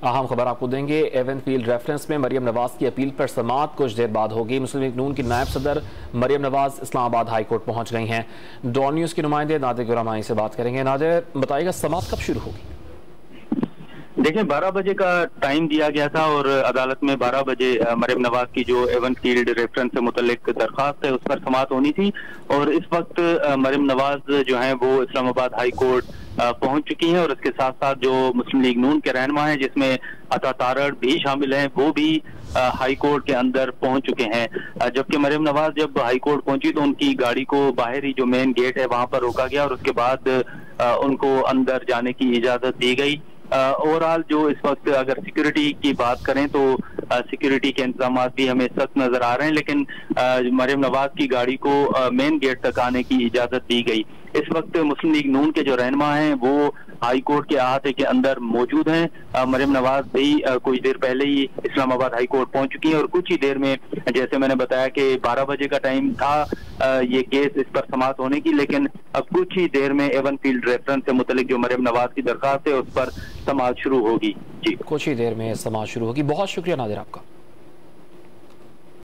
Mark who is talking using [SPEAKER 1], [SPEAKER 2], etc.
[SPEAKER 1] अहम खबर आपको देंगे। एवन फील्ड रेफरेंस में मरियम नवाज की अपील पर समाअत कुछ देर बाद होगी। मुस्लिम लीग नून की नायब सदर मरियम नवाज इस्लामाबाद हाई कोर्ट पहुंच गई हैं। डॉन न्यूज़ के नुमाइंदे नादिर गुरामाई से बात करेंगे। नादिर, बताइएगा समाअत कब शुरू होगी?
[SPEAKER 2] देखिए, 12 बजे का टाइम दिया गया था और अदालत में 12 बजे मरियम नवाज की जो एवन फील्ड रेफरेंस से मुतल्लिक दरख्वास्त है उस पर समाअत होनी थी। और इस वक्त मरियम नवाज जो है वो इस्लामाबाद हाई कोर्ट पहुंच चुकी हैं और इसके साथ साथ जो मुस्लिम लीग नून के रहनुमा हैं, जिसमें अता तारड़ भी शामिल हैं, वो भी हाई कोर्ट के अंदर पहुंच चुके हैं। जबकि मरियम नवाज जब हाई कोर्ट पहुंची तो उनकी गाड़ी को बाहर ही जो मेन गेट है वहां पर रोका गया और उसके बाद उनको अंदर जाने की इजाजत दी गई। ओवरऑल जो इस वक्त अगर सिक्योरिटी की बात करें तो सिक्योरिटी के इंतजाम भी हमें सख्त नजर आ रहे हैं, लेकिन मरियम नवाज की गाड़ी को मेन गेट तक आने की इजाजत दी गई। इस वक्त मुस्लिम लीग नून के जो रहनुमा हैं वो हाई कोर्ट के अहाते के अंदर मौजूद हैं। मरियम नवाज भी कुछ देर पहले ही इस्लामाबाद हाई कोर्ट पहुंच चुकी हैं और कुछ ही देर में, जैसे मैंने बताया कि 12 बजे का टाइम था ये केस इस पर समाअत होने की, लेकिन अब कुछ ही देर में एवन फील्ड रेफरेंस से मुतल्लिक जो मरियम नवाज की दरखास्त है उस पर समाअत शुरू होगी। जी,
[SPEAKER 1] कुछ ही देर में समाअत शुरू होगी। बहुत शुक्रिया नादिर आपका।